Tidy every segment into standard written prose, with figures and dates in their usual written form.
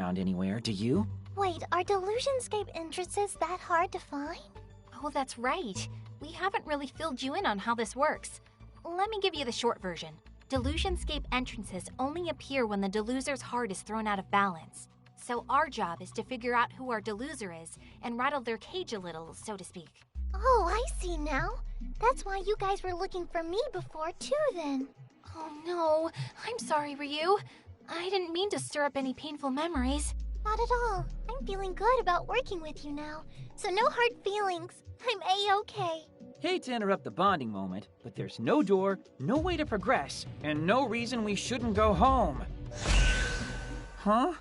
around anywhere, do you? Wait, are Delusionscape entrances that hard to find? Oh, that's right. We haven't really filled you in on how this works. Let me give you the short version. Delusionscape entrances only appear when the Deluser's heart is thrown out of balance. So our job is to figure out who our Deluser is and rattle their cage a little, so to speak. Oh, I see now. That's why you guys were looking for me before too, then. Oh no, I'm sorry, Ryu. I didn't mean to stir up any painful memories. Not at all. I'm feeling good about working with you now, so no hard feelings. I'm A-okay. Hate to interrupt the bonding moment, but there's no door, no way to progress, and no reason we shouldn't go home. Huh?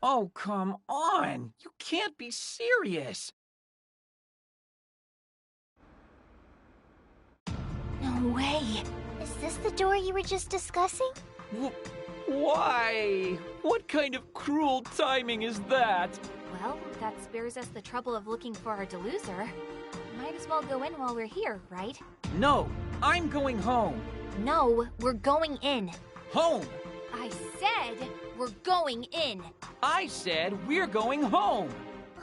Oh, come on! You can't be serious! No way. Is this the door you were just discussing? Why? What kind of cruel timing is that? Well, that spares us the trouble of looking for our Deluser. Might as well go in while we're here, right? No, I'm going home. No, we're going in. Home! I said we're going in. I said we're going home!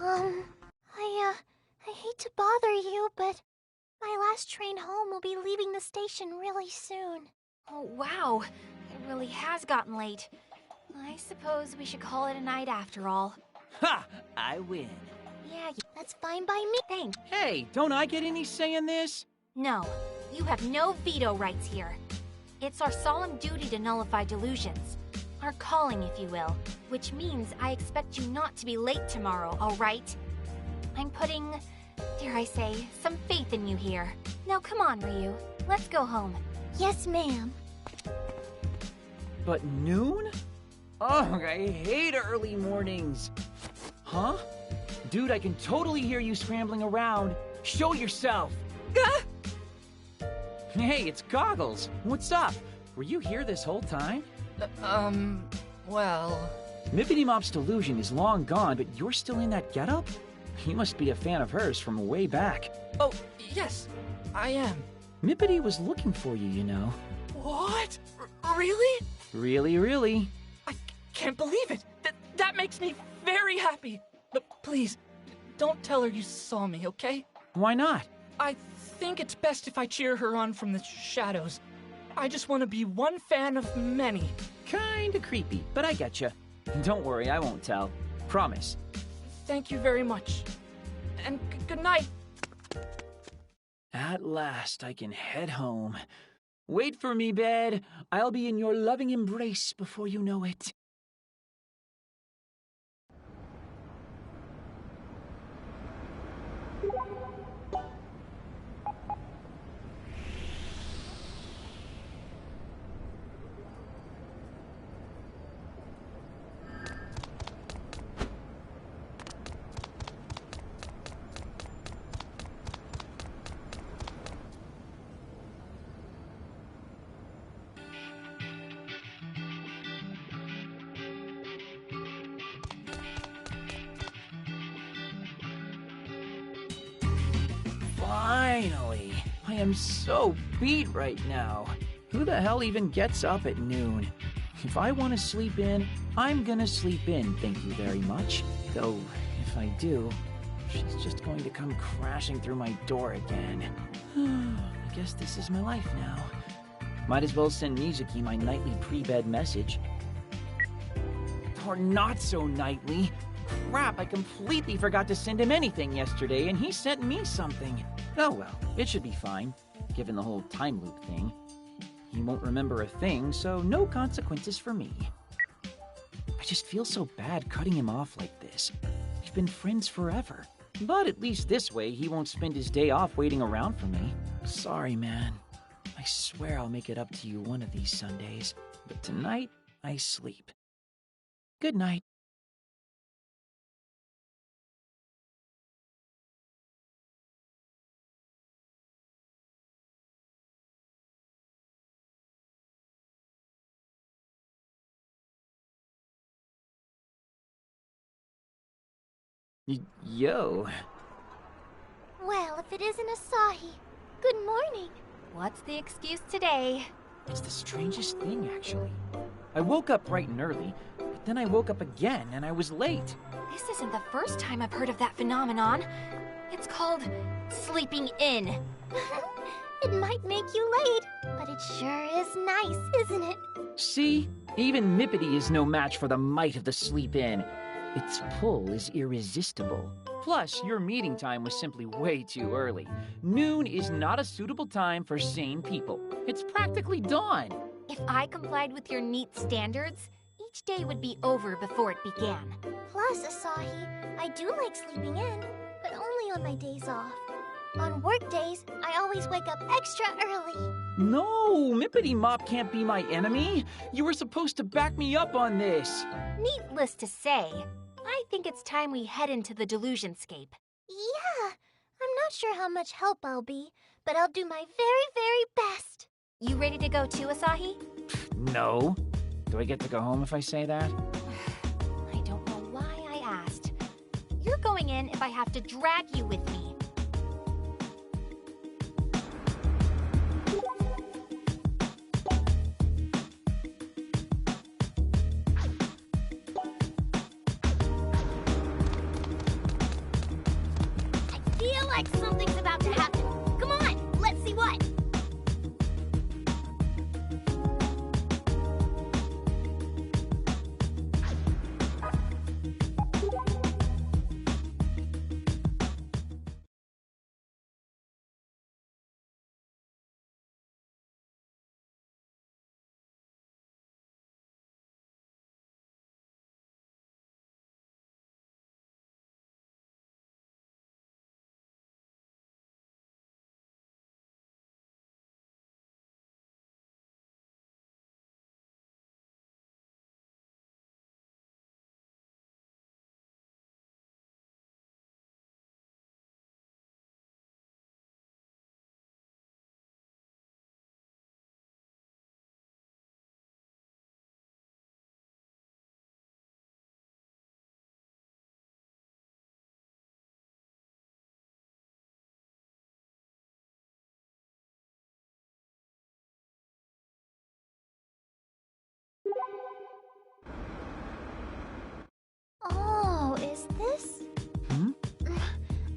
I hate to bother you, but my last train home will be leaving the station really soon. Oh, wow. It really has gotten late. I suppose we should call it a night after all. Ha! I win. Yeah, That's fine by me. thanks. Hey, don't I get any say in this? No, you have no veto rights here. It's our solemn duty to nullify delusions. Our calling, if you will. Which means I expect you not to be late tomorrow, alright? I'm putting, dare I say, some faith in you here. Now come on, Ryu. Let's go home. Yes, ma'am. But noon? Ugh, I hate early mornings. Huh? Dude, I can totally hear you scrambling around. Show yourself! Ah! Hey, it's Goggles. What's up? Were you here this whole time? Well... Mippity Mop's delusion is long gone, but you're still in that getup? You must be a fan of hers from way back. Oh, yes, I am. Mippity was looking for you, you know. What? Really? Really? I can't believe it. That makes me very happy. But please, don't tell her you saw me, okay? Why not? I think it's best if I cheer her on from the shadows. I just want to be one fan of many. Kinda creepy, but I getcha. Don't worry, I won't tell. Promise. Thank you very much. And good night. At last, I can head home. Wait for me, bed. I'll be in your loving embrace before you know it. Finally! I am so beat right now. Who the hell even gets up at noon? If I want to sleep in, I'm gonna sleep in, thank you very much. Though, if I do, she's just going to come crashing through my door again. I guess this is my life now. Might as well send Mizuki my nightly pre-bed message. Or not so nightly. Crap, I completely forgot to send him anything yesterday, and he sent me something. Oh well, it should be fine, given the whole time loop thing. He won't remember a thing, so no consequences for me. I just feel so bad cutting him off like this. We've been friends forever. But at least this way, he won't spend his day off waiting around for me. Sorry, man. I swear I'll make it up to you one of these Sundays. But tonight, I sleep. Good night. Yo. Well, if it isn't Asahi, good morning. What's the excuse today? It's the strangest thing, actually. I woke up bright and early, but Then I woke up again and I was late. This isn't the first time I've heard of that phenomenon. It's called sleeping in. It might make you late, but it sure is nice, isn't it? See? Even Mippity is no match for the might of the sleep-in. Its pull is irresistible. Plus, your meeting time was simply way too early. Noon is not a suitable time for sane people. It's practically dawn. If I complied with your neat standards, each day would be over before it began. Plus, Asahi, I do like sleeping in, but only on my days off. On work days, I always wake up extra early. No, Mippity Mop can't be my enemy. You were supposed to back me up on this. Needless to say, I think it's time we head into the Delusionscape. Yeah, I'm not sure how much help I'll be, but I'll do my very, very best. You ready to go too, Asahi? No. Do I get to go home if I say that? I don't know why I asked. You're going in if I have to drag you with me. I feel like something's about to happen. Come on, let's see what. Oh, is this?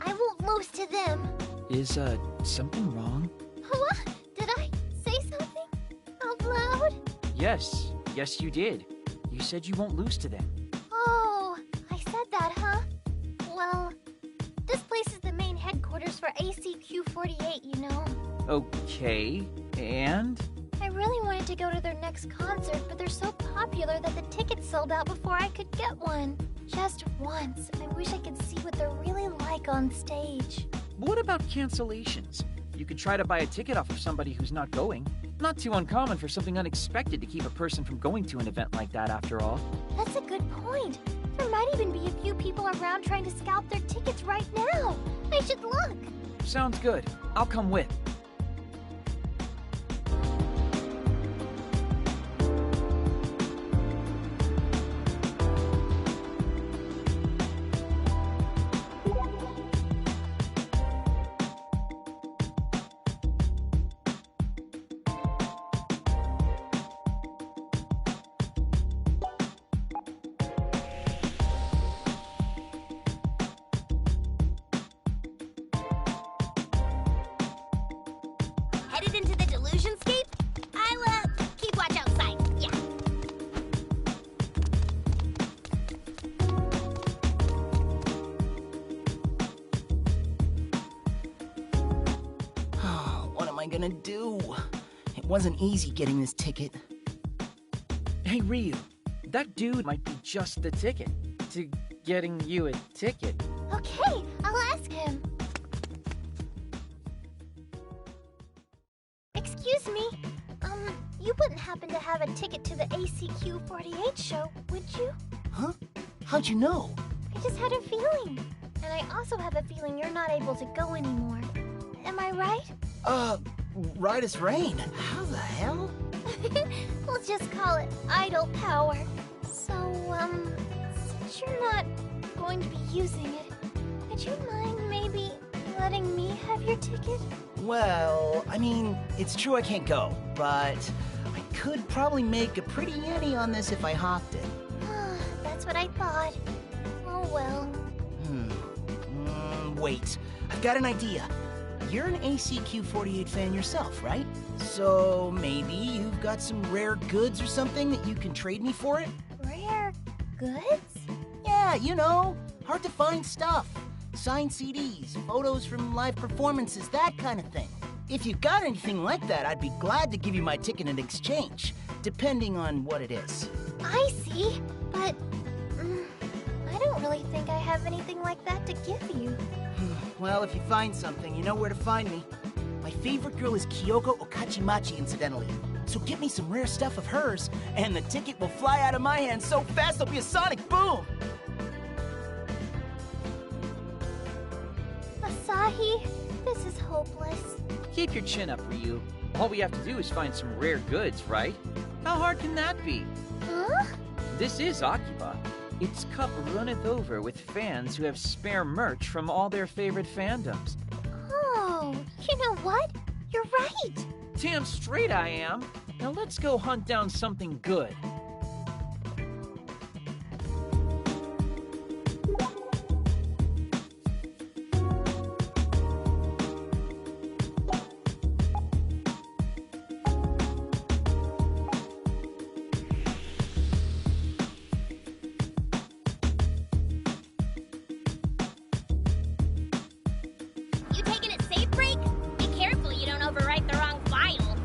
I won't lose to them. Is, something wrong? What? Did I say something out loud? Yes. Yes, you did. You said you won't lose to them. Oh, I said that, huh? Well, this place is the main headquarters for ACQ-48, you know. Okay. And? I really wanted to go to their next concert, but they're so popular that the tickets sold out before I could get one. Just once. I wish I could see what they're really like on stage. What about cancellations? You could try to buy a ticket off of somebody who's not going. Not too uncommon for something unexpected to keep a person from going to an event like that, after all. That's a good point. There might even be a few people around trying to scalp their tickets right now. I should look. Sounds good. I'll come with. Headed into the Delusionscape? I'll, keep watch outside. Yeah. What am I gonna do? It wasn't easy getting this ticket. Hey, Ryu. That dude might be just the ticket to getting you a ticket. Okay, I'll ask him. Excuse me. You wouldn't happen to have a ticket to the ACQ-48 show, would you? Huh? How'd you know? I just had a feeling. And I also have a feeling you're not able to go anymore. Am I right? Right as rain. How the hell? We'll just call it idle power. So, since you're not going to be using it, would you mind maybe letting me have your ticket? Well, I mean, it's true I can't go, but I could probably make a pretty ante on this if I hopped it. That's what I thought. Oh well. Wait. I've got an idea. You're an ACQ-48 fan yourself, right? So maybe you've got some rare goods or something that you can trade me for it? Rare goods? Yeah, you know, hard to find stuff. Signed CDs, photos from live performances, that kind of thing. If you've got anything like that, I'd be glad to give you my ticket in exchange, depending on what it is. I see, but I don't really think I have anything like that to give you. Well, if you find something, you know where to find me. My favorite girl is Kyoko Okachimachi, incidentally. So get me some rare stuff of hers, and the ticket will fly out of my hand so fast it'll be a sonic boom! Asahi, this is hopeless. Keep your chin up, Ryu. All we have to do is find some rare goods, right? How hard can that be? Huh? This is Akiba. Its cup runneth over with fans who have spare merch from all their favorite fandoms. Oh, you know what? You're right. Damn straight I am. Now let's go hunt down something good. You taking it safe, Break? Be careful you don't overwrite the wrong file.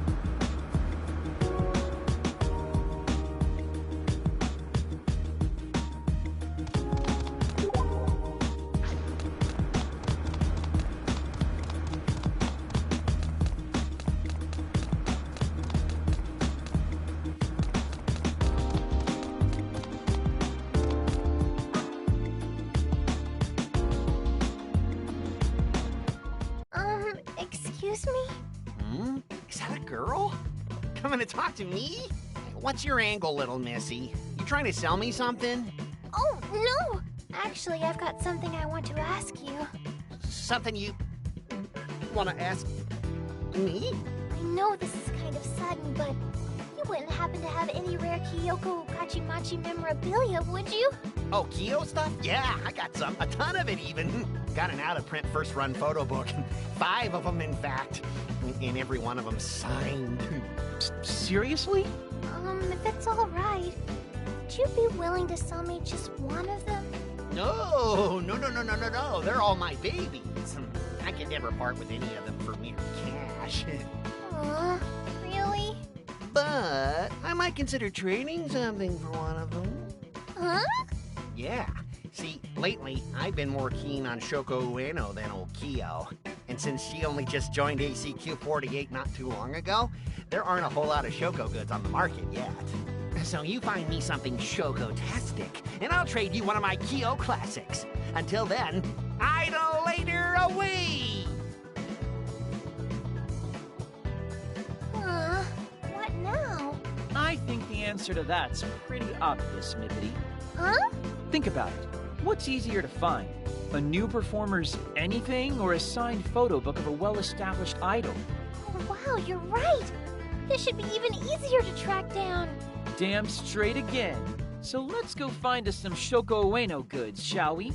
Excuse me? Is that a girl? Coming to talk to me? What's your angle, little missy? You trying to sell me something? Oh, no! Actually, I've got something I want to ask you. Something you want to ask me? I know this is kind of sudden, but you wouldn't happen to have any rare Kyoko Okachimachi memorabilia, would you? Oh, Kyo stuff? Yeah, I got some. A ton of it, even. Got an out-of-print first-run photo book. 5 of them, in fact. And every one of them signed. Seriously? If it's all right, would you be willing to sell me just one of them? No. They're all my babies. I can never part with any of them for mere cash. Aw, really? But I might consider trading something for one of them. Huh? Yeah. See, lately, I've been more keen on Shoko Ueno than old Kyo. And since she only just joined ACQ-48 not too long ago, there aren't a whole lot of Shoko goods on the market yet. So you find me something Shoko-tastic, and I'll trade you one of my Kyo classics. Until then, idle later away! What now? I think the answer to that's pretty obvious, Mippity. Huh? Think about it. What's easier to find? A new performer's anything or a signed photo book of a well-established idol? Oh, wow, you're right! This should be even easier to track down. Damn straight again. So let's go find us some Shoko Ueno goods, shall we?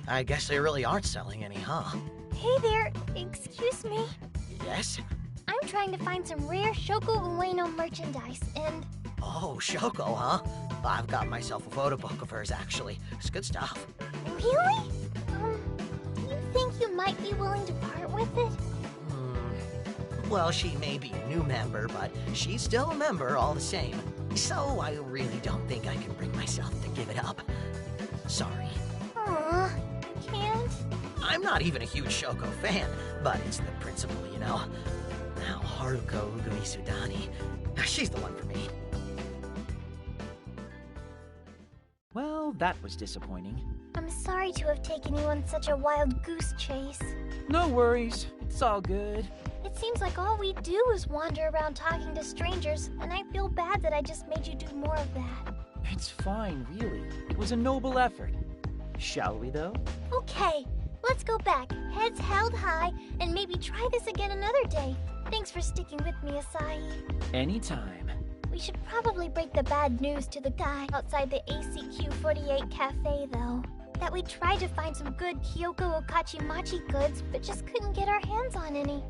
I guess they really aren't selling any, huh? Hey there, excuse me. Yes? I'm trying to find some rare Shoko Ueno merchandise, and... Oh, Shoko, huh? I've got myself a photo book of hers, actually. It's good stuff. Really? Do you think you might be willing to part with it? Well, she may be a new member, but she's still a member all the same. So I really don't think I can bring myself to give it up. Sorry. Aw, you can't? I'm not even a huge Shoko fan, but it's the principle, you know. Now, Haruko Ugu Isudani, she's the one for me. Well, that was disappointing. I'm sorry to have taken you on such a wild goose chase. No worries. It's all good. It seems like all we do is wander around talking to strangers, and I feel bad that I just made you do more of that. It's fine, really. It was a noble effort. Shall we, though? Okay, let's go back, heads held high, and maybe try this again another day. Thanks for sticking with me, Asahi. Anytime. We should probably break the bad news to the guy outside the ACQ-48 cafe, though. That we tried to find some good Kyoko Okachimachi goods, but just couldn't get our hands on any.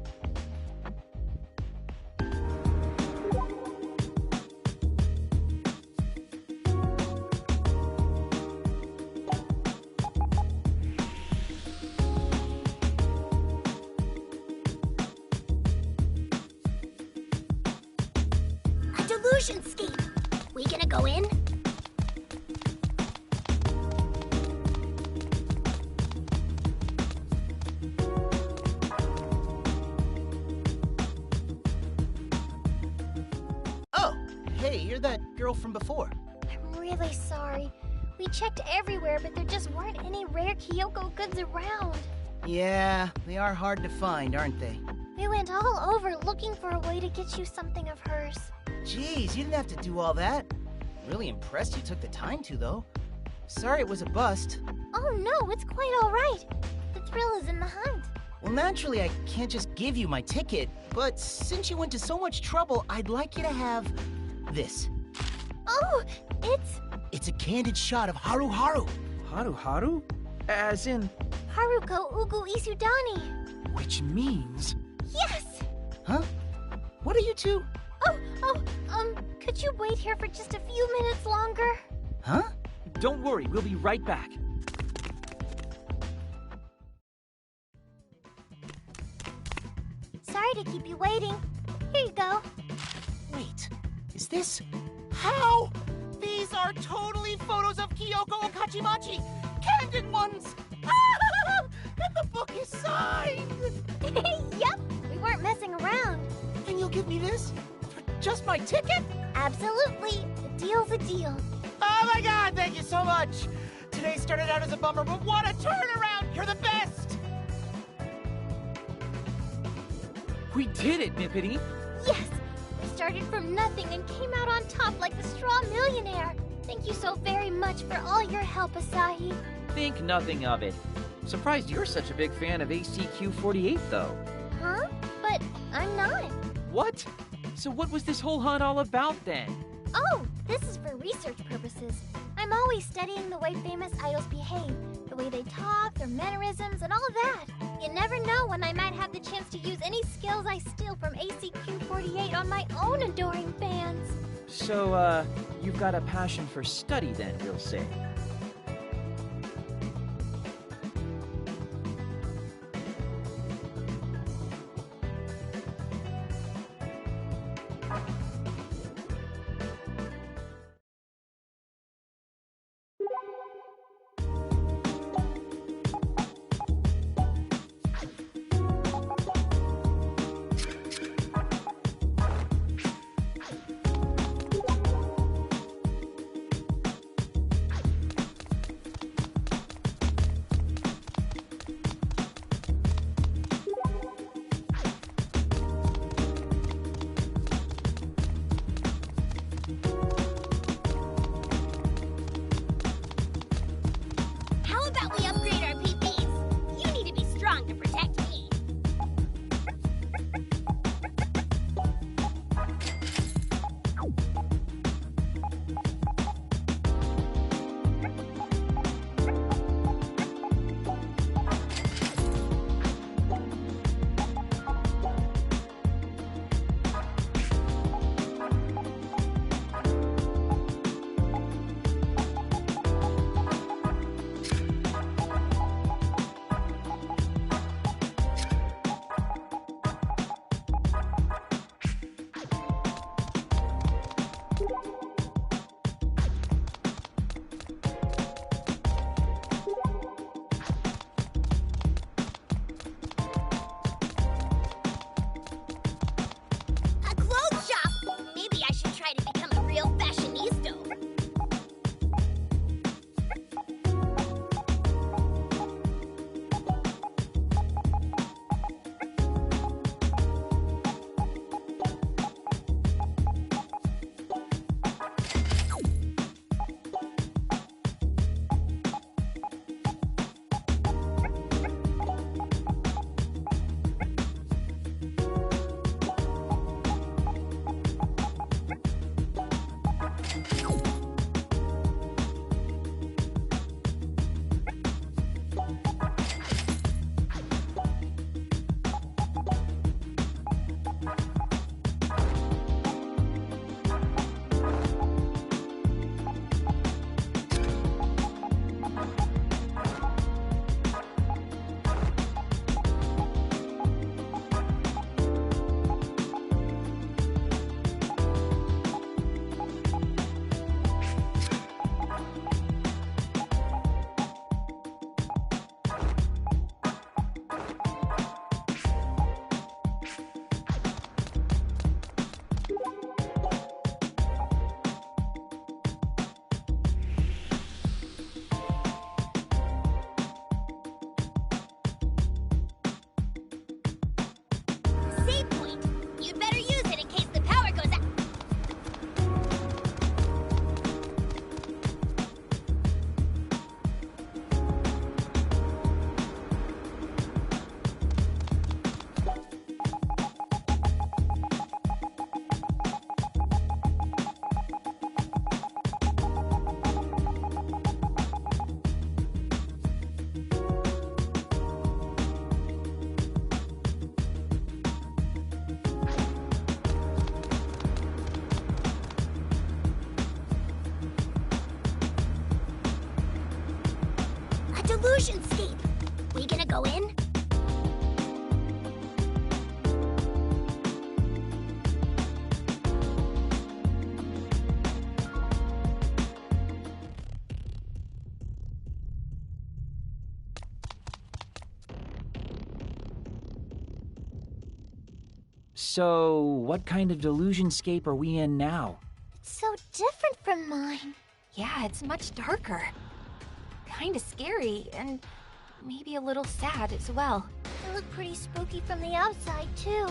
A delusion scheme. We gonna go in? Oh, hey, you're that girl from before. I'm really sorry. We checked everywhere, but there just weren't any rare Kyoko goods around. Yeah, they are hard to find, aren't they? We went all over looking for a way to get you something of hers. Jeez, you didn't have to do all that. Really impressed you took the time to, though. Sorry it was a bust. Oh no, it's quite all right. The thrill is in the hunt. Well, naturally, I can't just give you my ticket, but since you went to so much trouble, I'd like you to have this. Oh, It's a candid shot of Haru Haru. Haru? As in, Haruko Ugu Isudani. which means... Yes! Huh? What are you two? Could you wait here for just a few minutes longer? Huh? Don't worry, we'll be right back. Sorry to keep you waiting. Here you go. Wait, is this... How? These are totally photos of Kyoko Okachimachi! Candid ones! And the book is signed! Yep, we weren't messing around. And you'll give me this? For just my ticket? Absolutely. A deal's a deal. Oh my god, thank you so much! Today started out as a bummer, but what a turnaround! You're the best! We did it, Nippity! Yes! We started from nothing and came out on top like the straw millionaire. Thank you so very much for all your help, Asahi. Think nothing of it. Surprised you're such a big fan of ACQ-48, though. Huh? But I'm not. What? So what was this whole hunt all about, then? Oh, this is for research purposes. I'm always studying the way famous idols behave, the way they talk, their mannerisms, and all of that. You never know when I might have the chance to use any skills I steal from ACQ-48 on my own adoring fans. So, you've got a passion for study, then, we'll say. delusionscape. We gonna go in? So, what kind of delusionscape are we in now? It's so different from mine. Yeah, it's much darker. Kinda scary, and maybe a little sad as well. It looked pretty spooky from the outside, too.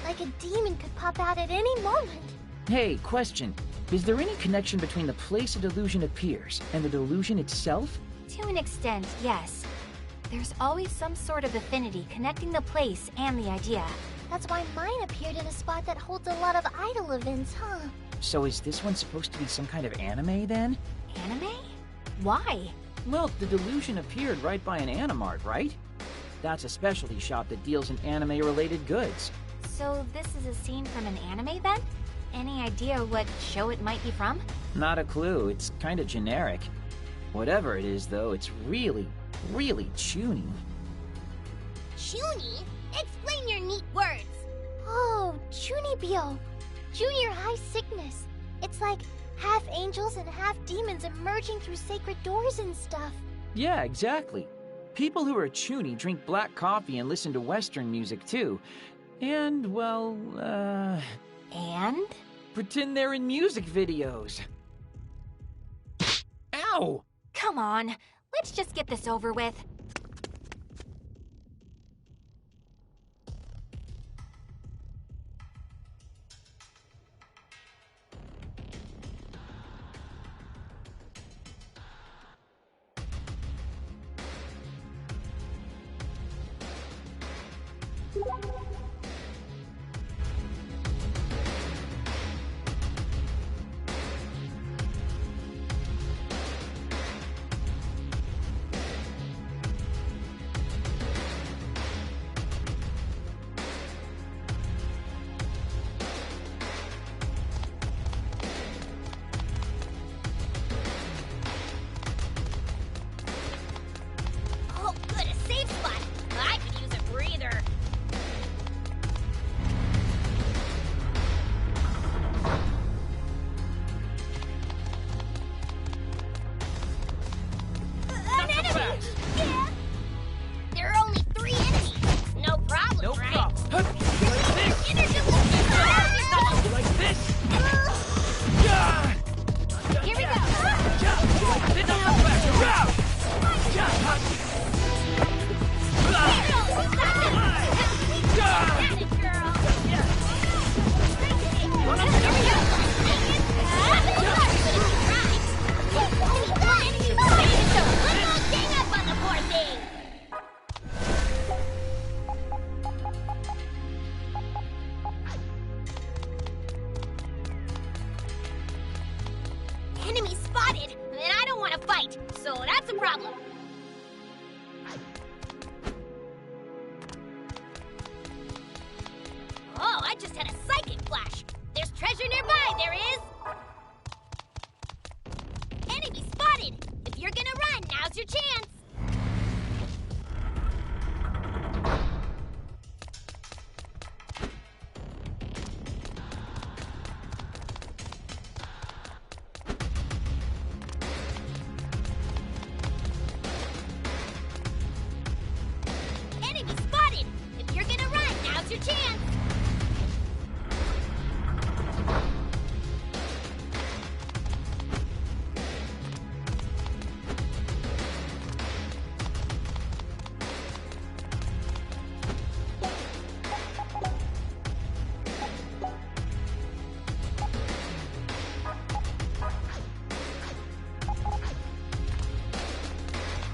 Like a demon could pop out at any moment. Hey, question. Is there any connection between the place a delusion appears and the delusion itself? To an extent, yes. There's always some sort of affinity connecting the place and the idea. That's why mine appeared in a spot that holds a lot of idol events, huh? So is this one supposed to be some kind of anime then? Anime? Why? Well, the delusion appeared right by an Animart, right? That's a specialty shop that deals in anime-related goods. So this is a scene from an anime then? Any idea what show it might be from? Not a clue. It's kind of generic. Whatever it is, though, it's really, really tuning. Chuny? Explain your neat words. Oh, Chunibyo. Junior high sickness. It's like half angels and half demons emerging through sacred doors and stuff. Yeah, exactly. People who are chuny drink black coffee and listen to Western music, too. And, well, And? pretend they're in music videos. Ow! Come on, let's just get this over with. Oh, good, a safe spot. I could use a breather. An enemy! Yeah! There are only 3 enemies. No problem, No right? problem. Like this? Here we go! Got it, girl! Here we go! Gang up on the poor thing! Enemy spotted, and I don't want to fight, so that's a problem. Oh, I just had a psychic flash. There's treasure nearby, there is. Enemy spotted. If you're gonna run, now's your chance. Enemy spotted. If you're gonna run, now's your chance.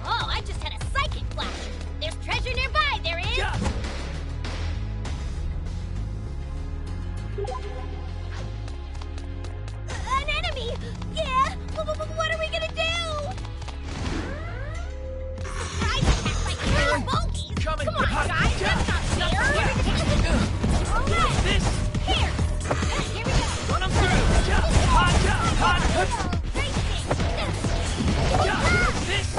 Oh, I just had a psychic flash. There's treasure nearby, there is. An enemy! Yeah! What are we gonna do? Surprise attack by 3 bogeys! Coming. Come on, guys, that's not fair! All right! This! Here! Here we go! Run 'em through! Hot! Great thing! This!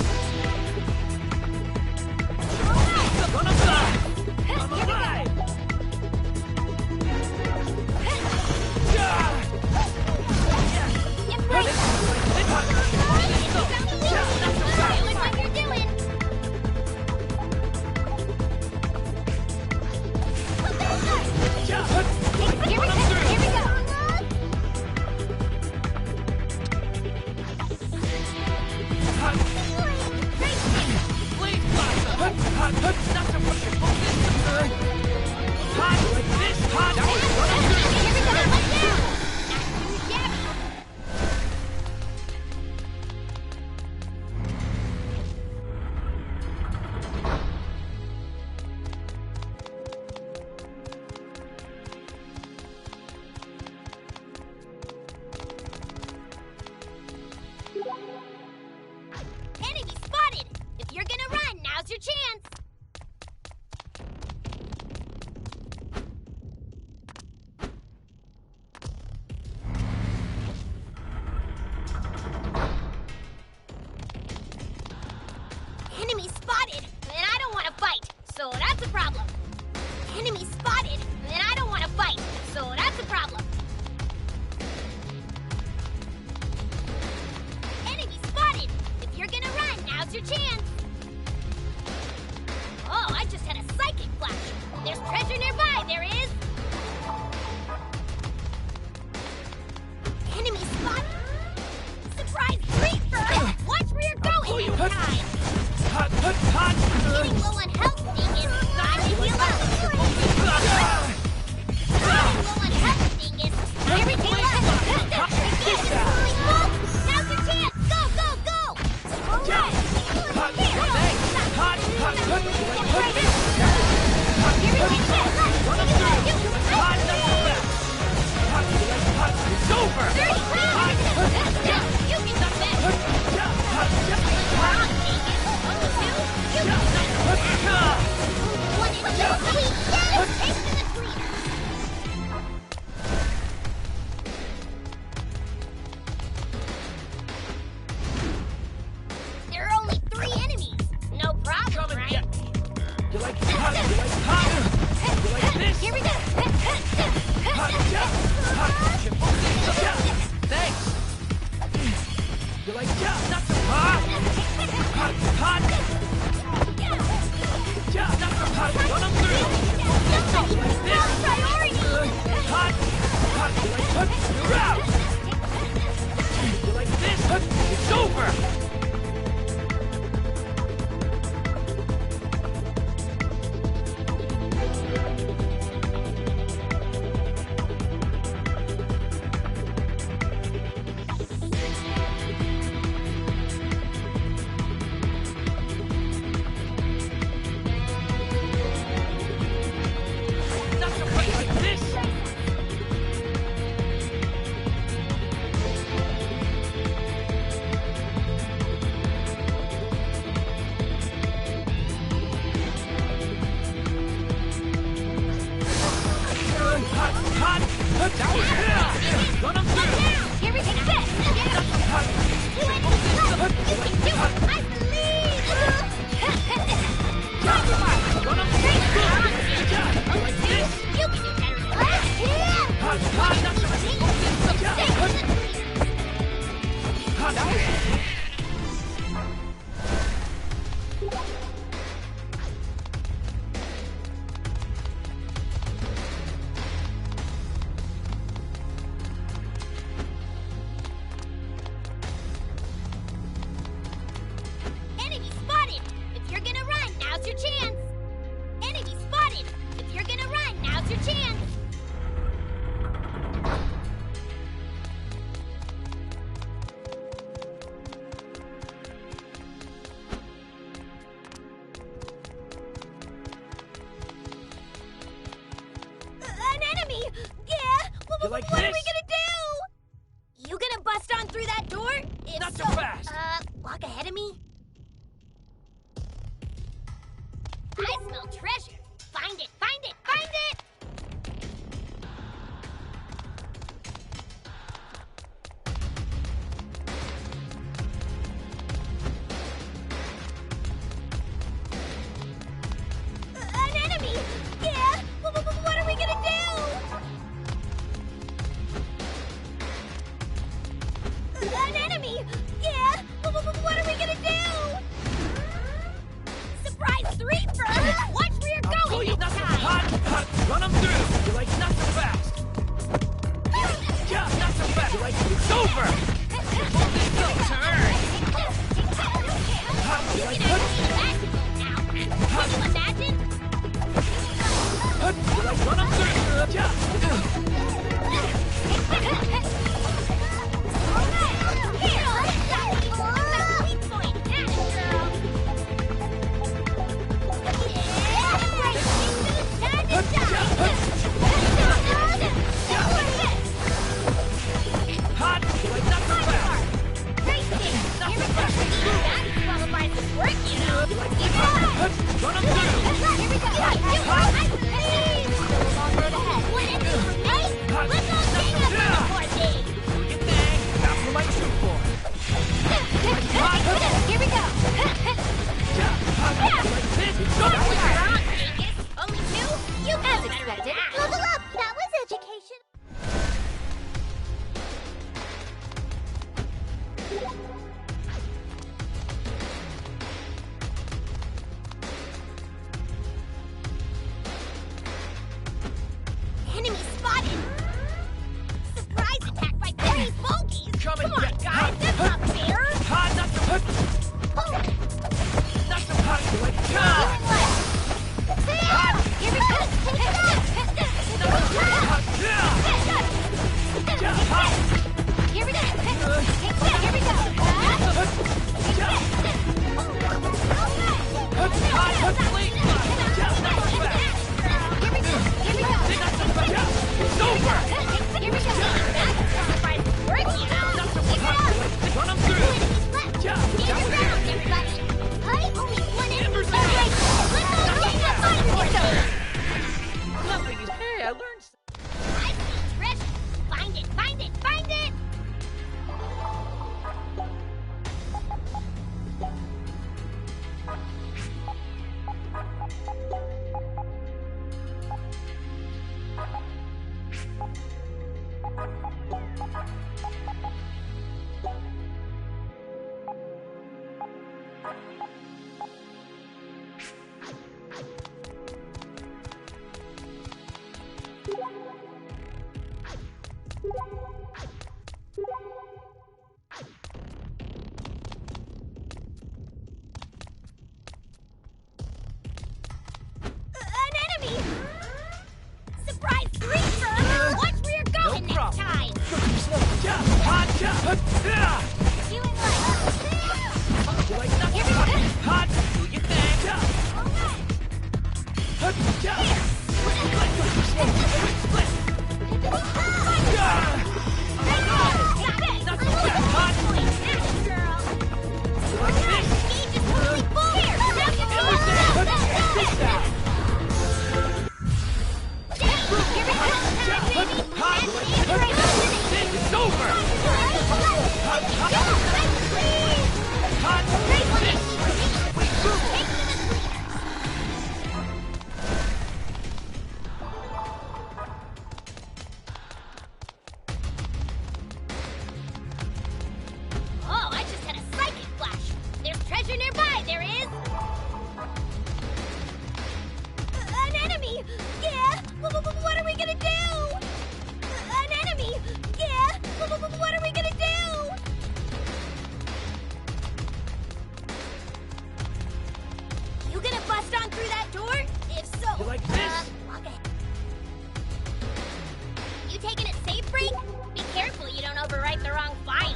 that's a problem. Enemy spotted, and I don't want to fight, so that's a problem. Enemy spotted! If you're gonna run, now's your chance. Oh, I just had a psychic flash. There's treasure nearby, there is. Enemy spotted! Surprise creeper! Watch where you're going in time! Getting low on health, Dingus! Time to heal up! Getting low on health, Dingus! Time to heal up! Dingus is fully full! Now's your chance! Go, go, go! Alright! Here we go! It's over! You get the best! Come on, Dingus! 1, 2, you get the best! 1 and 2, we get it! Take to the cleaner! There are only 3 enemies. No problem, right? You like hot? You like hot? You like this? Here we go! Thanks! You like not so hot? Hot, hot! Not so hot, run them through! You like this? Hot, hot, you like hot? You're out! You like this? It's over! Enemy spotted! If you're gonna run, now's your chance! Enemy spotted! If you're gonna run, now's your chance! An enemy! Yeah! You like what are we this? gonna do? You gonna bust on through that door? If Not so so, fast. Walk ahead of me? I smell treasure! Find it! Find it! Find it! An enemy! Yeah! What are we gonna do? An enemy! Yeah! What are we gonna do? Surprise reaper! Watch where you're going this Not so time! hot, hot, run them through! You like not so fast! Yeah, not so fast! You like it's over! Go, turn! Hot, you like hot, Can you imagine? hot, you like run them through! Yeah. Hot, you like not so fast! That qualifies as work, you know. You like hot, run them through! It's over! Oh, I just had a psychic flash. There's treasure nearby, there is. An enemy! Yeah! What are we gonna do? An enemy! Yeah! What are we gonna do? You gonna bust on through that door? If so, You like this? Okay. You taking it safe, Frank? Be careful you don't overwrite the wrong file.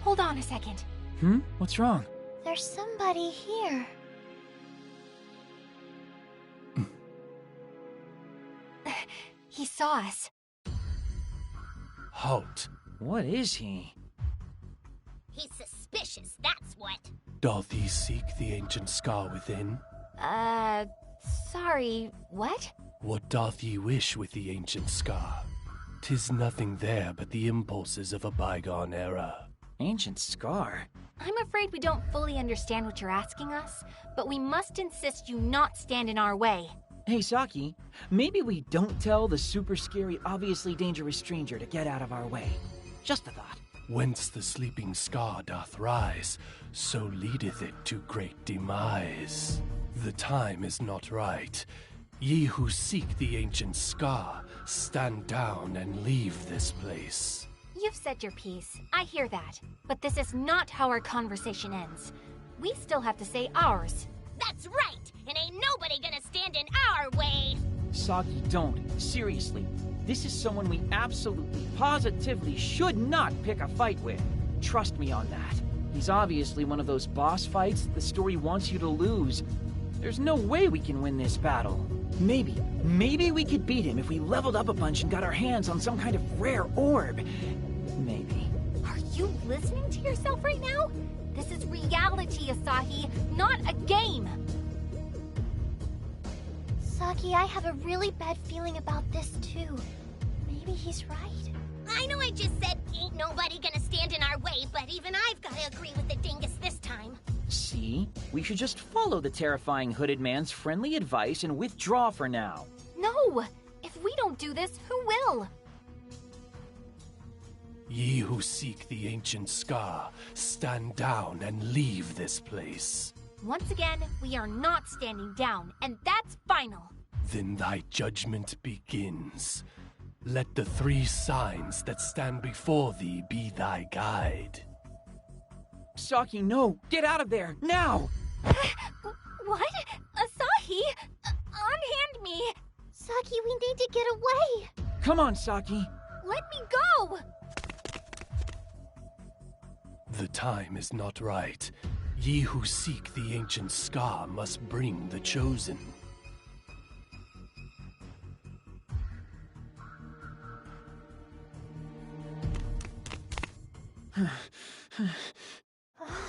Hold on a second. What's wrong? There's somebody here. He saw us. Halt. What is he? He's suspicious, that's what. Doth he seek the ancient scar within? Sorry, what? What doth ye wish with the ancient scar? 'Tis nothing there but the impulses of a bygone era. Ancient scar? I'm afraid we don't fully understand what you're asking us, but we must insist you not stand in our way. Hey, Saki, maybe we don't tell the super scary, obviously dangerous stranger to get out of our way. Just a thought. Whence the sleeping scar doth rise, so leadeth it to great demise. The time is not right. Ye who seek the ancient scar, stand down and leave this place. You've said your piece. I hear that. But this is not how our conversation ends. We still have to say ours. That's right! And ain't nobody gonna stand in our way! Saki, don't. Seriously. This is someone we absolutely, positively should not pick a fight with. Trust me on that. He's obviously one of those boss fights that the story wants you to lose. There's no way we can win this battle. Maybe we could beat him if we leveled up a bunch and got our hands on some kind of rare orb. Maybe. Are you listening to yourself right now? This is reality, Asahi, not a game. Saki, I have a really bad feeling about this too. Maybe he's right. I know I just said ain't nobody gonna stand in our way, but even I've gotta agree with the dingus this time. See? We should just follow the terrifying hooded man's friendly advice and withdraw for now. No! If we don't do this, who will? Ye who seek the ancient scar, stand down and leave this place. Once again, we are not standing down, and that's final. Then thy judgment begins. Let the 3 signs that stand before thee be thy guide. Saki, no! Get out of there! Now! What? Asahi? Unhand me! Saki, we need to get away. Come on, Saki! Let me go! The time is not right. Ye who seek the ancient scar must bring the chosen.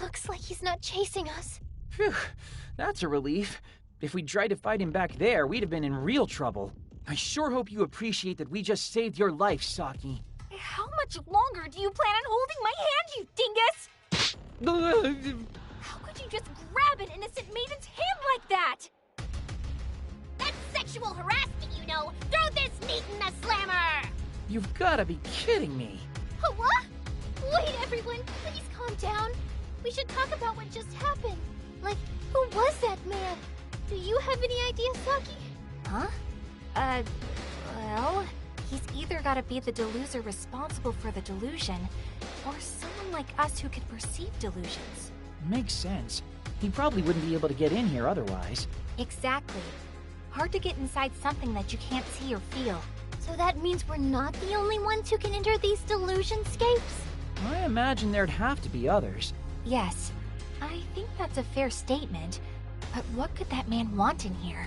Looks like he's not chasing us. Phew, that's a relief. If we'd tried to fight him back there, we'd have been in real trouble. I sure hope you appreciate that we just saved your life, Saki. How much longer do you plan on holding my hand, you dingus? How could you just grab an innocent maiden's hand like that? That's sexual harassment, you know! Throw this meat in the slammer! You've gotta be kidding me. What? Wait, everyone, please calm down. We should talk about what just happened. Like, who was that man? Do you have any idea, Saki? Huh? Well, he's either gotta be the deluser responsible for the delusion, Or someone like us who could perceive delusions. Makes sense. He probably wouldn't be able to get in here otherwise. Exactly. Hard to get inside something that you can't see or feel. So that means we're not the only ones who can enter these delusionscapes? I imagine there'd have to be others. Yes, I think that's a fair statement. But what could that man want in here?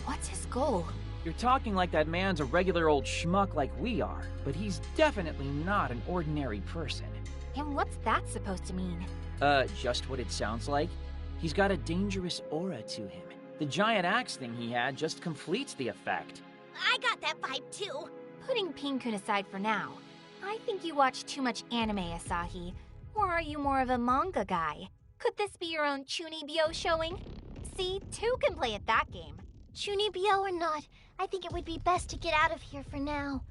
What's his goal? You're talking like that man's a regular old schmuck like we are, but he's definitely not an ordinary person. And what's that supposed to mean? Just what it sounds like. He's got a dangerous aura to him. The giant axe thing he had just completes the effect. I got that vibe too. Putting Pin-kun aside for now, I think you watch too much anime, Asahi. Or are you more of a manga guy? Could this be your own Chunibyo showing? See, two can play at that game. Chunibyo or not, I think it would be best to get out of here for now.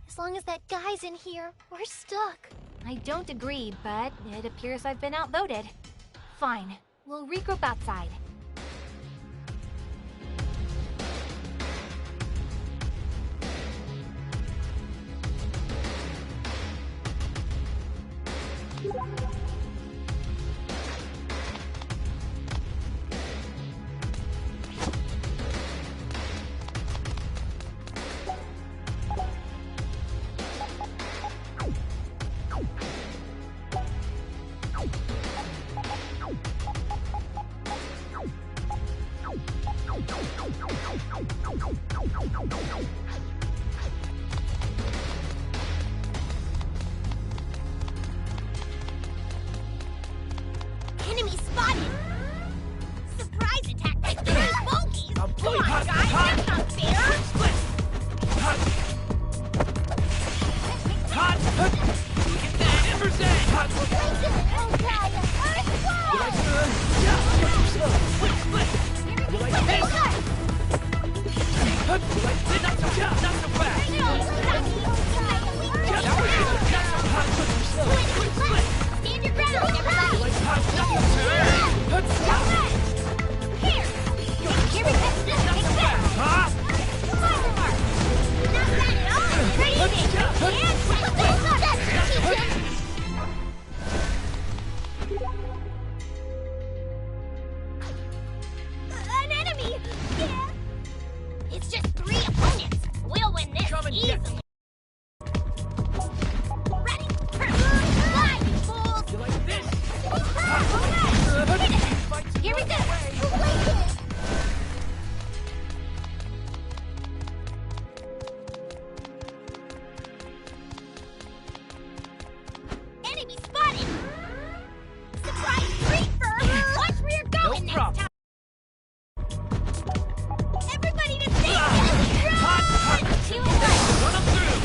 As long as that guy's in here, we're stuck. I don't agree, but it appears I've been outvoted. Fine, we'll regroup outside. Enemy spotted! Surprise attack by three bulkies! Come on, guys, that's not fair! Stand your ground, everybody! Here! Here we go! Take that! Not bad at all! Ready, an enemy! Yeah! It's just 3 opponents! We'll win this easily! Ready? Fly, you fools! You like this? Here we go! Enemy spotted! Surprise creeper! Watch where you're going next time! Everybody to safety! Run! 2 and 1! Run him through!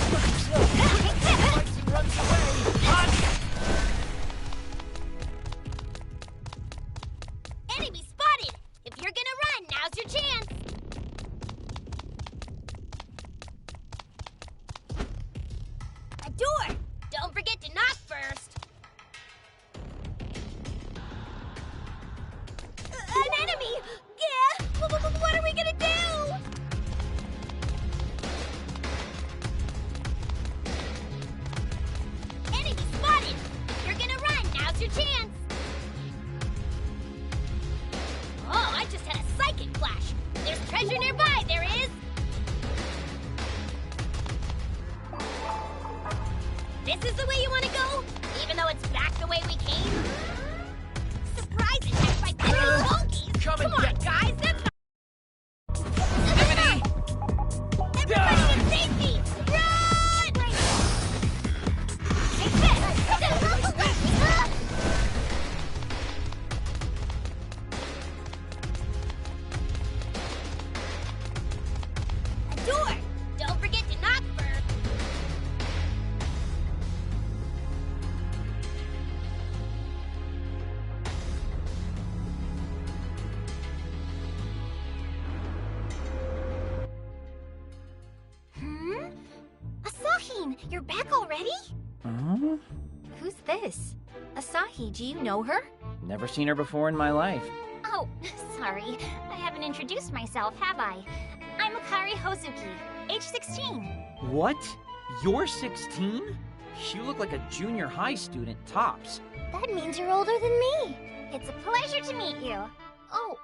Fights and runs away! Enemy spotted! If you're gonna run, now's your chance! A door! Don't forget to knock first! An enemy! Yeah! What are we gonna do? Enemy spotted! If you're gonna run, now's your chance! Oh, I just had a psychic flash! There's treasure nearby, there is! This is the way you want to go? Even though it's back the way we came? Surprise attack by 3 monkeys! Come and on, get- guys, that's not... Everybody to safety! Run! Take this! A door! Don't forget to knock first! Asahin, you're back already? Huh? Who's this? Asahi, do you know her? Never seen her before in my life. Oh, sorry. I haven't introduced myself, have I? I'm Akari Hozuki, age 16. What? You're 16? You look like a junior high student, tops. That means you're older than me. It's a pleasure to meet you. Oh,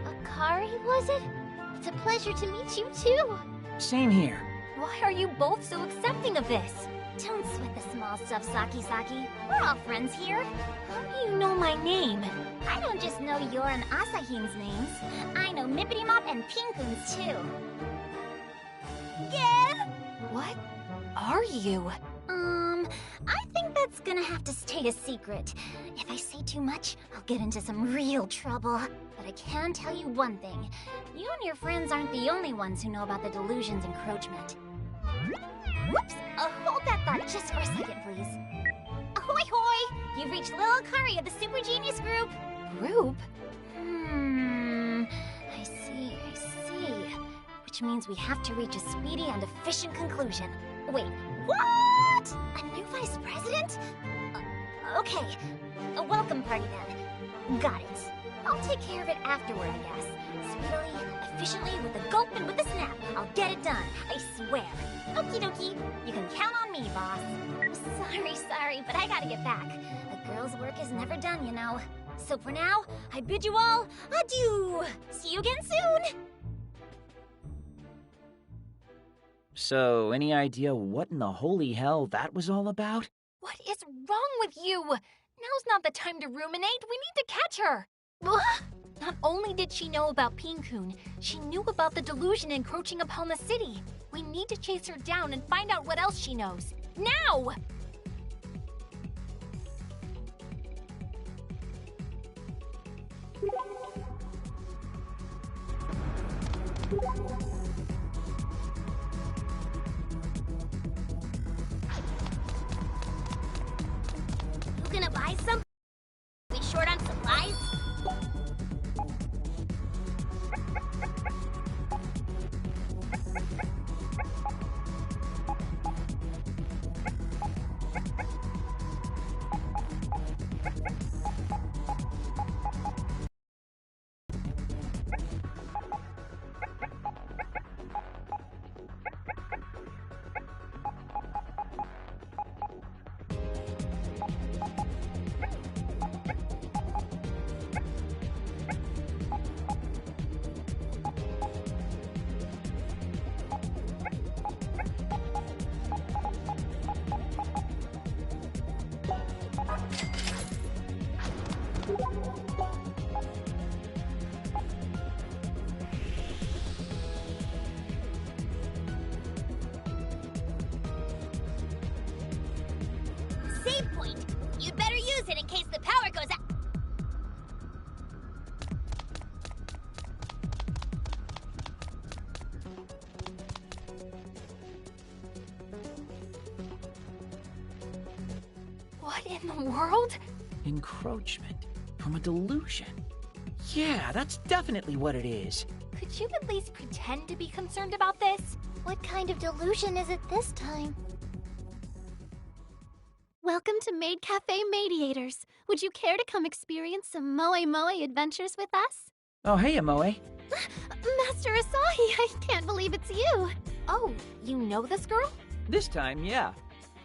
Akari, was it? It's a pleasure to meet you, too. Same here. Why are you both so accepting of this? Don't sweat the small stuff, Saki. We're all friends here. How do you know my name? I don't just know your and Asahin's names. I know Mippity Mop and Pinkun's, too. Yeah? What are you? I think that's gonna have to stay a secret. If I say too much, I'll get into some real trouble. But I can tell you one thing. You and your friends aren't the only ones who know about the Delusion's encroachment. Whoops! Hold that thought just for a second, please. Ahoy hoy! You've reached Lil Akari of the Super Genius Group. Group? I see. Which means we have to reach a speedy and efficient conclusion. Wait, what? A new vice president? Okay. A welcome party then. Got it. I'll take care of it afterward, I guess. Speedily, efficiently, with a gulp and with a snap. I'll get it done, I swear. Okie dokie. You can count on me, boss. Sorry, but I gotta get back. A girl's work is never done, you know. So for now, I bid you all adieu. See you again soon. So, any idea what in the holy hell that was all about? What is wrong with you? Now's not the time to ruminate. We need to catch her. Not only did she know about Pinkun, she knew about the delusion encroaching upon the city. We need to chase her down and find out what else she knows. Now! You gonna buy some? We short on supplies? Save point. You'd better use it in case the power goes out. What in the world? Encroachment from a delusion. Yeah, that's definitely what it is. Could you at least pretend to be concerned about this? What kind of delusion is it this time? Welcome to Maid Cafe Mediators. Would you care to come experience some Moe Moe adventures with us? Oh, hey, Amoe. Master Asahi, I can't believe it's you. Oh, you know this girl? This time, yeah.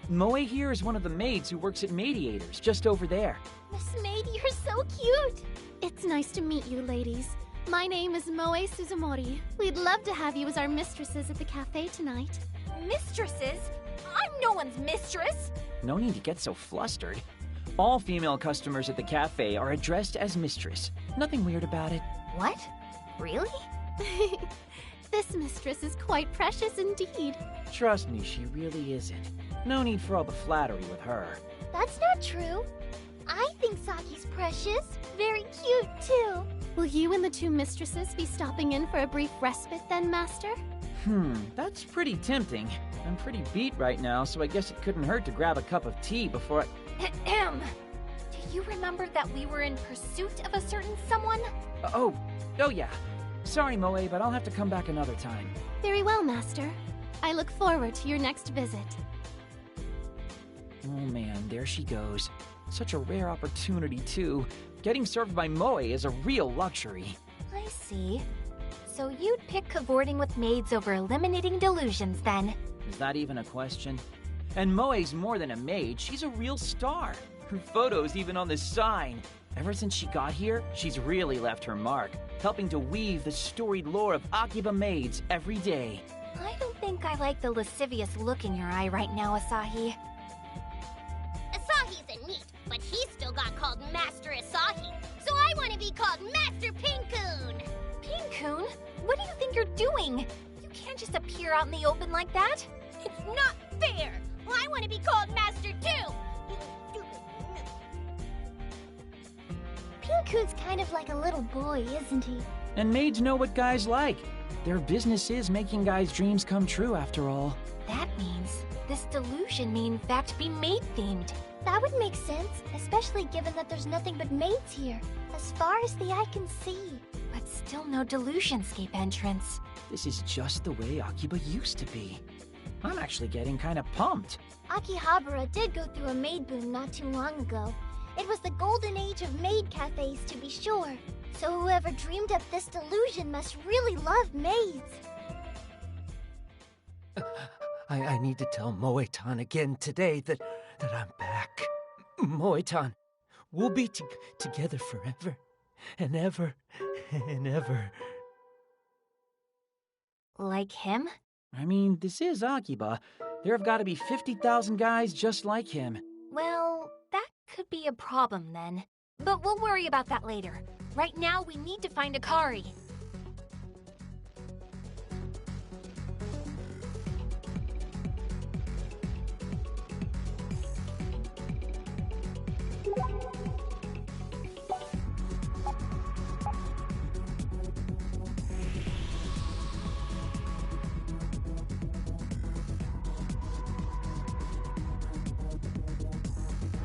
Moe here is one of the maids who works at Mediators, just over there. Miss Maid, you're so cute. It's nice to meet you, ladies. My name is Moe Suzumori. We'd love to have you as our mistresses at the cafe tonight. Mistresses? I'm no one's mistress! No need to get so flustered. All female customers at the cafe are addressed as mistress. Nothing weird about it. What? Really? This mistress is quite precious indeed. Trust me, she really isn't. No need for all the flattery with her. That's not true. I think Saki's precious. Very cute, too. Will you and the two mistresses be stopping in for a brief respite then, Master? That's pretty tempting. I'm pretty beat right now, so I guess it couldn't hurt to grab a cup of tea before I... Do you remember that we were in pursuit of a certain someone? Oh yeah. Sorry, Moe, but I'll have to come back another time. Very well, Master. I look forward to your next visit. Oh man, there she goes. Such a rare opportunity, too. Getting served by Moe is a real luxury. I see. So you'd pick cavorting with maids over eliminating delusions, then? Is that even a question? And Moe's more than a maid, she's a real star. Her photo's even on the sign. Ever since she got here, she's really left her mark, helping to weave the storied lore of Akiba maids every day. I don't think I like the lascivious look in your eye right now, Asahi. Asahi's a neat, but he still got called Master Asahi. So I want to be called Master Pinkoon. Pinkoon? What do you think you're doing? You can't just appear out in the open like that. It's not fair. I want to be called Master too. Pinkoon's kind of like a little boy, isn't he? And maids know what guys like. Their business is making guys' dreams come true, after all. That means this delusion may in fact be maid-themed. That would make sense, especially given that there's nothing but maids here, as far as the eye can see. But still no Delusionscape entrance. This is just the way Akiba used to be. I'm actually getting kind of pumped. Akihabara did go through a maid boom not too long ago. It was the golden age of maid cafes, to be sure. So whoever dreamed up this delusion must really love maids. I need to tell Moe-tan again today that I'm back. Moe-tan, we'll be together forever and ever and ever. Like him? I mean, this is Akiba. There have got to be 50,000 guys just like him. Well, that could be a problem then. But we'll worry about that later. Right now, we need to find Akari.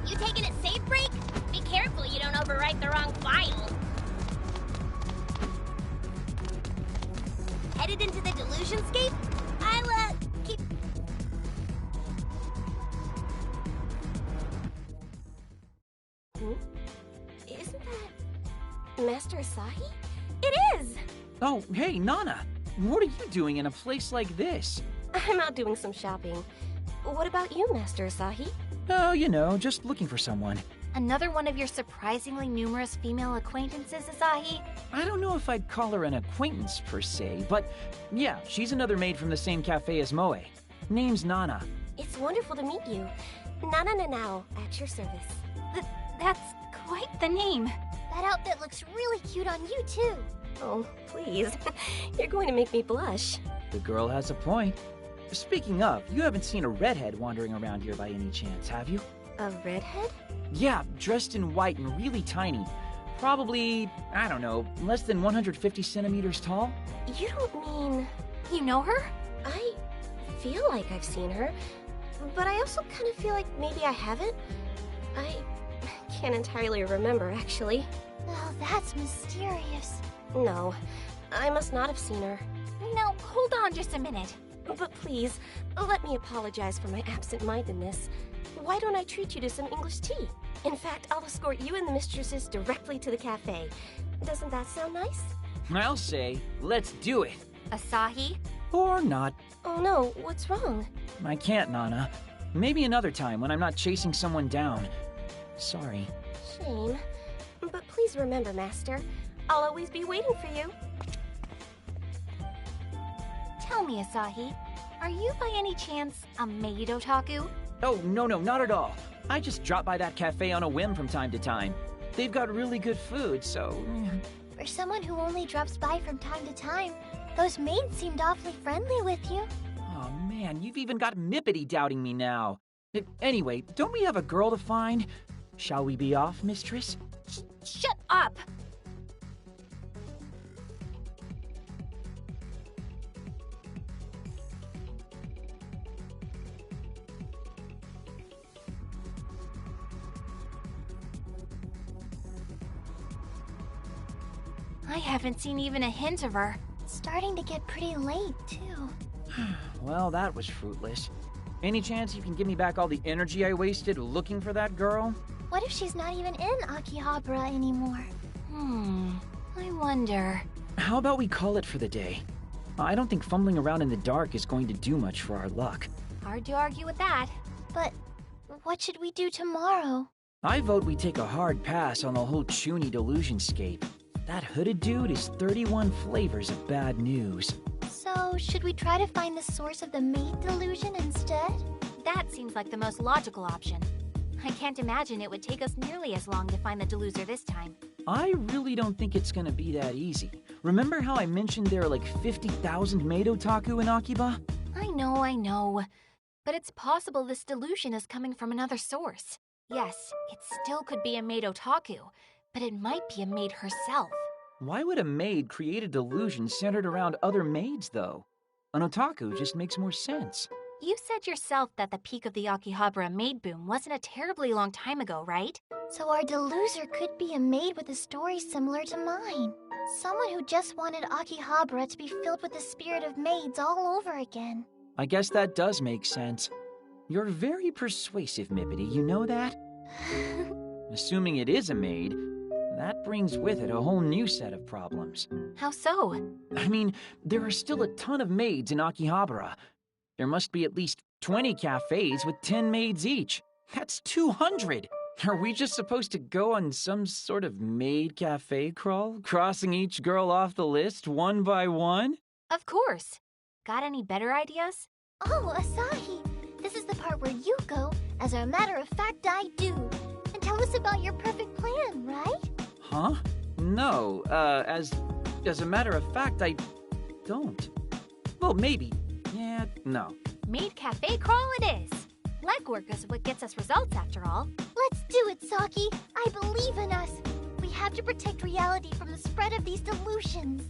You taking a safe break? Be careful you don't overwrite the wrong file. Headed into the Delusionscape? I'll, keep... Isn't that Master Asahi? It is! Oh, hey, Nana. What are you doing in a place like this? I'm out doing some shopping. What about you, Master Asahi? Oh, you know, just looking for someone. Another one of your surprisingly numerous female acquaintances, Asahi? I don't know if I'd call her an acquaintance per se, but yeah, she's another maid from the same cafe as Moe. Name's Nana. It's wonderful to meet you. Nana Nanao, at your service. That's quite the name. That outfit looks really cute on you, too. Oh, please. You're going to make me blush. The girl has a point. Speaking of, you haven't seen a redhead wandering around here by any chance, have you? A redhead? Yeah, dressed in white and really tiny. Probably, I don't know, less than 150 centimeters tall? You don't mean... You know her? I feel like I've seen her, but I also kind of feel like maybe I haven't. I can't entirely remember, actually. Oh, that's mysterious. No, I must not have seen her. Now, hold on just a minute. But please, let me apologize for my absent-mindedness. Why don't I treat you to some English tea? In fact, I'll escort you and the mistresses directly to the cafe. Doesn't that sound nice? I'll say, let's do it. Asahi? Or not. Oh no, what's wrong? I can't, Nana. Maybe another time when I'm not chasing someone down. Sorry. Shame. But please remember, Master, I'll always be waiting for you. Tell me, Asahi, are you by any chance a maid otaku? Oh, no, not at all. I just drop by that cafe on a whim from time to time. They've got really good food, so... For someone who only drops by from time to time, those maids seemed awfully friendly with you. Oh man, you've even got Mippity doubting me now. Anyway, don't we have a girl to find? Shall we be off, mistress? Shut up! I haven't seen even a hint of her. It's starting to get pretty late, too. Well, that was fruitless. Any chance you can give me back all the energy I wasted looking for that girl? What if she's not even in Akihabara anymore? I wonder. How about we call it for the day? I don't think fumbling around in the dark is going to do much for our luck. Hard to argue with that. But what should we do tomorrow? I vote we take a hard pass on the whole Chuny delusionscape. That hooded dude is 31 flavors of bad news. So, should we try to find the source of the maid delusion instead? That seems like the most logical option. I can't imagine it would take us nearly as long to find the deluser this time. I really don't think it's gonna be that easy. Remember how I mentioned there are like 50,000 maid otaku in Akiba? I know. But it's possible this delusion is coming from another source. Yes, it still could be a maid otaku, but it might be a maid herself. Why would a maid create a delusion centered around other maids, though? An otaku just makes more sense. You said yourself that the peak of the Akihabara maid boom wasn't a terribly long time ago, right? So our deluser could be a maid with a story similar to mine. Someone who just wanted Akihabara to be filled with the spirit of maids all over again. I guess that does make sense. You're very persuasive, Mippity, you know that? Assuming it is a maid, that brings with it a whole new set of problems. How so? I mean, there are still a ton of maids in Akihabara. There must be at least 20 cafes with 10 maids each. That's 200! Are we just supposed to go on some sort of maid cafe crawl, crossing each girl off the list one by one? Of course. Got any better ideas? Oh, Asahi! This is the part where you go, as a matter of fact I do, and tell us about your perfect plan, right? Huh? No, as a matter of fact, I don't. Well, maybe. Yeah, no. Maid cafe crawl it is. Legwork is what gets us results after all. Let's do it, Saki! I believe in us! We have to protect reality from the spread of these delusions.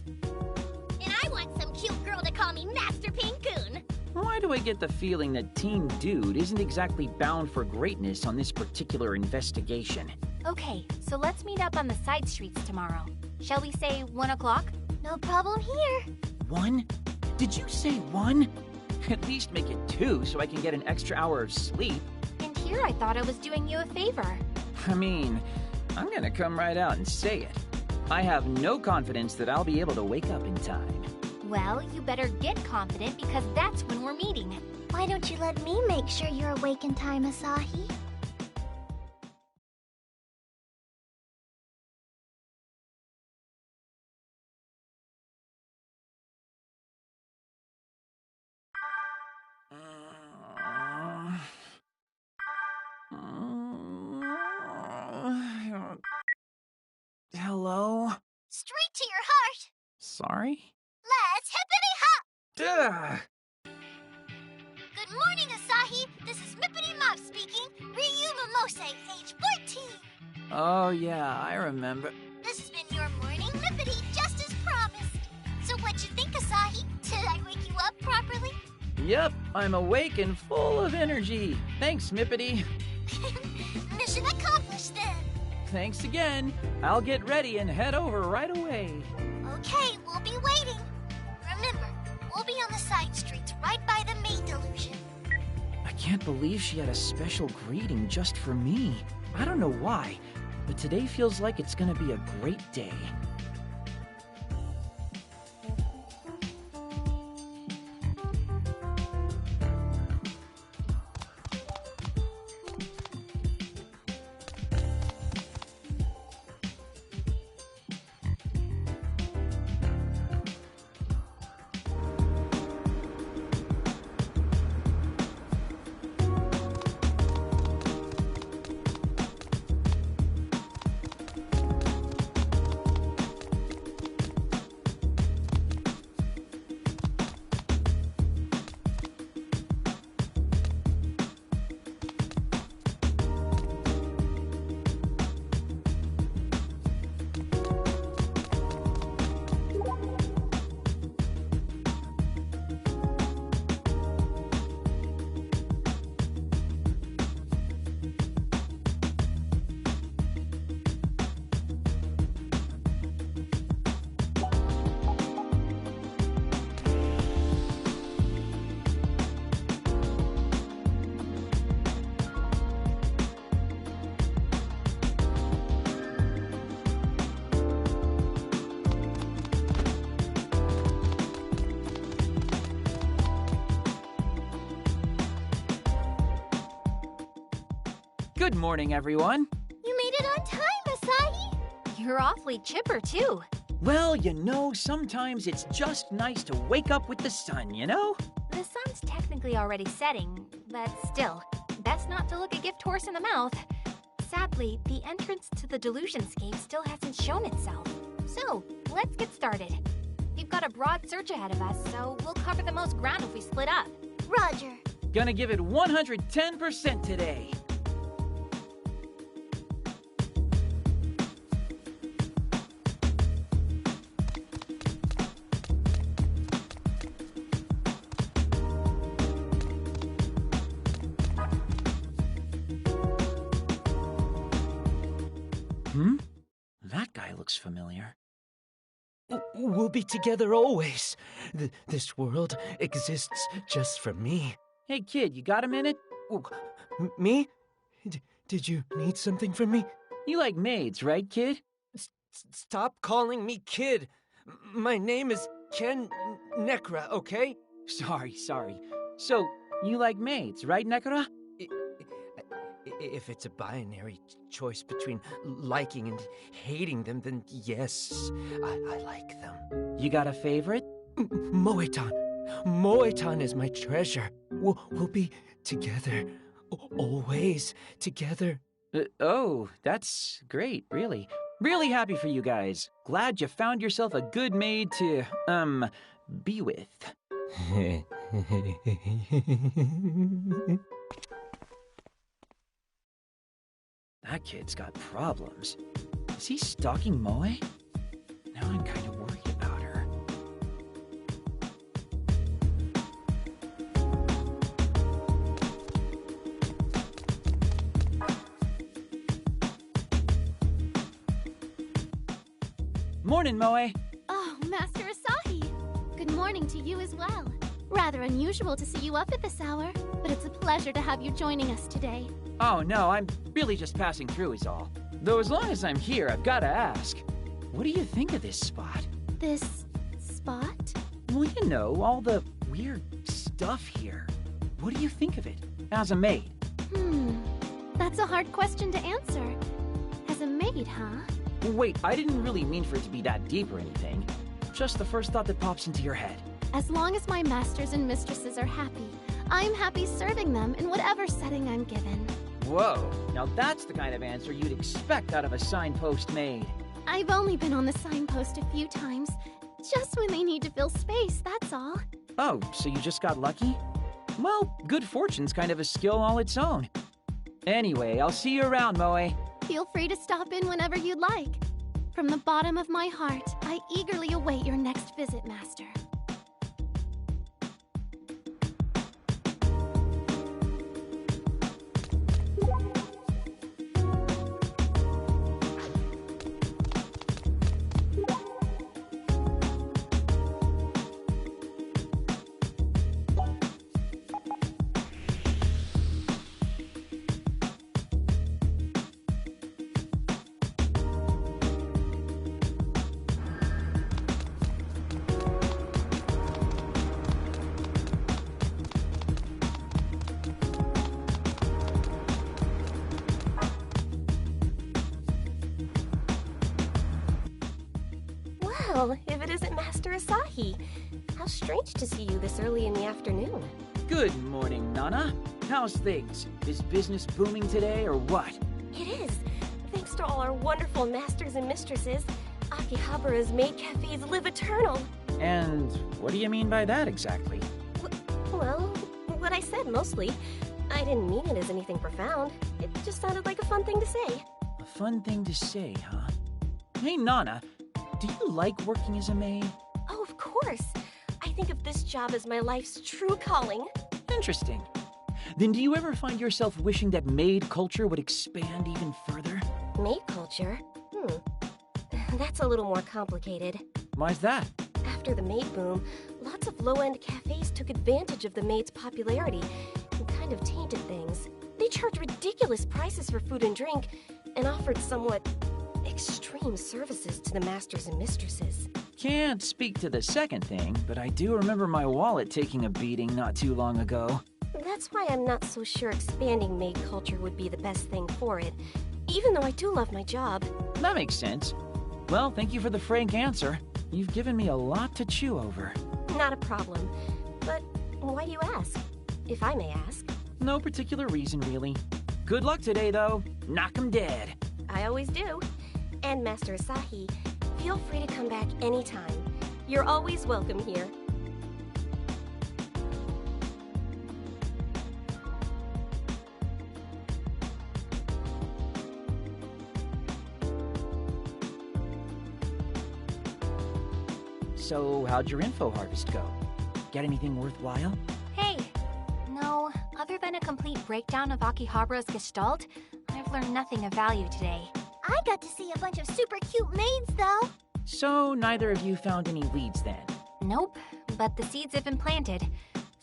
And I want some cute girl to call me Master Pinkoon. Why do I get the feeling that Team Dude isn't exactly bound for greatness on this particular investigation? Okay, so let's meet up on the side streets tomorrow. Shall we say 1 o'clock? No problem here. 1? Did you say 1? At least make it 2 so I can get an extra hour of sleep. And here I thought I was doing you a favor. I mean, I'm gonna come right out and say it. I have no confidence that I'll be able to wake up in time. Well, you better get confident because that's when we're meeting. Why don't you let me make sure you're awake in time, Asahi? Hello? Straight to your heart! Sorry? Let's hippity hop! Ugh! Good morning, Asahi! This is Mippity Mop speaking. Ryu Momose, age 14. Oh yeah, I remember. This has been your morning Mippity, just as promised. So what'd you think, Asahi? Did I wake you up properly? Yep, I'm awake and full of energy. Thanks, Mippity. Mission accomplished then. Thanks again. I'll get ready and head over right away. Okay, we'll be waiting. Remember, we'll be on the side streets right by the maid delusion. I can't believe she had a special greeting just for me. I don't know why, but today feels like it's gonna be a great day. Good morning, everyone. You made it on time, Asahi! You're awfully chipper, too. Well, sometimes it's just nice to wake up with the sun, you know? The sun's technically already setting, but still, best not to look a gift horse in the mouth. Sadly, the entrance to the Delusionscape still hasn't shown itself. So, let's get started. We've got a broad search ahead of us, so we'll cover the most ground if we split up. Roger. Gonna give it 110% today. That guy looks familiar. We'll be together always. This world exists just for me. Hey, kid, you got a minute? Oh, me? Did you need something from me? You like maids, right, kid? Stop calling me kid. My name is Ken Nekra, okay? Sorry. So, you like maids, right, Nekura? If it's a binary choice between liking and hating them, then yes, I like them. You got a favorite? Moetan. Moetan is my treasure. We'll be together. Always together. Oh, that's great, really. Really happy for you guys. Glad you found yourself a good maid to, be with. That kid's got problems. Is he stalking Moe? Now I'm kind of worried about her. Morning, Moe. Oh, Master Asahi. Good morning to you as well. Rather unusual to see you up at this hour, but it's a pleasure to have you joining us today. Oh, no, I'm really just passing through is all. Though as long as I'm here, I've got to ask, what do you think of this spot? This spot? Well, all the weird stuff here. What do you think of it, as a maid? That's a hard question to answer. As a maid, huh? Wait, I didn't really mean for it to be that deep or anything. Just the first thought that pops into your head. As long as my masters and mistresses are happy, I'm happy serving them in whatever setting I'm given. Whoa, now that's the kind of answer you'd expect out of a signpost maid. I've only been on the signpost a few times, just when they need to fill space, that's all. Oh, so you just got lucky? Well, good fortune's kind of a skill all its own. Anyway, I'll see you around, Moe. Feel free to stop in whenever you'd like. From the bottom of my heart, I eagerly await your next visit, Master. Well, if it isn't Master Asahi. How strange to see you this early in the afternoon. Good morning, Nana. How's things? Is business booming today or what? It is. Thanks to all our wonderful masters and mistresses, Akihabara's maid cafes live eternal. And what do you mean by that exactly? Well, what I said mostly. I didn't mean it as anything profound. It just sounded like a fun thing to say. A fun thing to say, huh? Hey, Nana, do you like working as a maid? Oh, of course. I think of this job as my life's true calling. Interesting. Then do you ever find yourself wishing that maid culture would expand even further? Maid culture? That's a little more complicated. Why's that? After the maid boom, lots of low-end cafes took advantage of the maid's popularity and kind of tainted things. They charged ridiculous prices for food and drink and offered somewhat extreme services to the masters and mistresses. Can't speak to the second thing, but I do remember my wallet taking a beating not too long ago. That's why I'm not so sure expanding maid culture would be the best thing for it, even though I do love my job. That makes sense. Well, thank you for the frank answer. You've given me a lot to chew over. Not a problem. But why do you ask? If I may ask. No particular reason, really. Good luck today, though. Knock 'em dead. I always do. And Master Asahi, feel free to come back anytime. You're always welcome here. So, how'd your info harvest go? Get anything worthwhile? Hey, no, other than a complete breakdown of Akihabara's gestalt, I've learned nothing of value today. I got to see a bunch of super cute maids, though. So, neither of you found any leads then? Nope, but the seeds have been planted.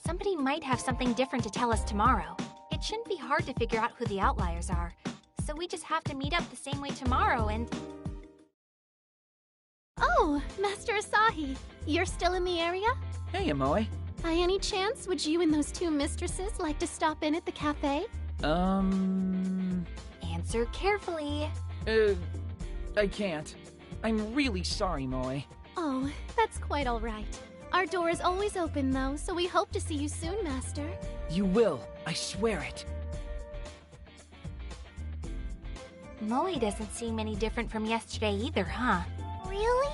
Somebody might have something different to tell us tomorrow. It shouldn't be hard to figure out who the outliers are, so we just have to meet up the same way tomorrow and... Oh, Master Asahi, you're still in the area? Hey, Amoe. By any chance, would you and those two mistresses like to stop in at the cafe? Answer carefully. I can't. I'm really sorry, Moe. Oh, that's quite all right. Our door is always open, though, so we hope to see you soon, Master. You will. I swear it. Moe doesn't seem any different from yesterday either, huh? Really?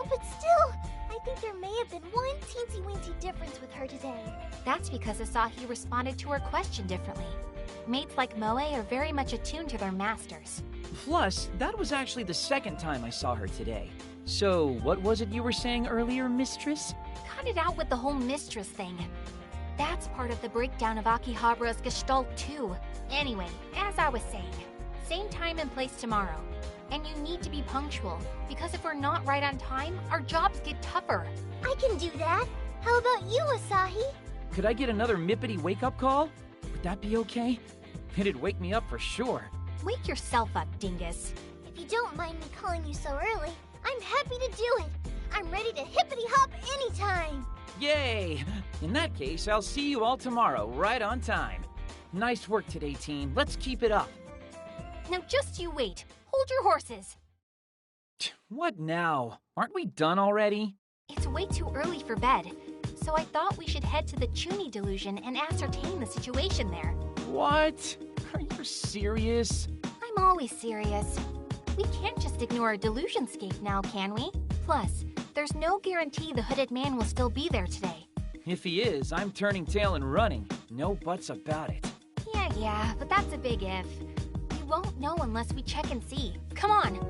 But still, I think there may have been one teensy-weensy difference with her today. That's because Asahi responded to her question differently. Maids like Moe are very much attuned to their masters. Plus, that was actually the second time I saw her today. So, what was it you were saying earlier, mistress? Cut it out with the whole mistress thing. That's part of the breakdown of Akihabara's gestalt too. Anyway, as I was saying, same time and place tomorrow. And you need to be punctual, because if we're not right on time, our jobs get tougher. I can do that. How about you, Asahi? Could I get another Mippity wake-up call? Would that be okay? It'd wake me up for sure. Wake yourself up, dingus. If you don't mind me calling you so early, I'm happy to do it. I'm ready to hippity-hop anytime. Yay! In that case, I'll see you all tomorrow, right on time. Nice work today, team. Let's keep it up. Now just you wait. Hold your horses. What now? Aren't we done already? It's way too early for bed, so I thought we should head to the Chuni delusion and ascertain the situation there. What? Are you serious? I'm always serious. We can't just ignore a delusionscape now, can we? Plus, there's no guarantee the hooded man will still be there today. If he is, I'm turning tail and running. No buts about it. Yeah, but that's a big if. We won't know unless we check and see. Come on!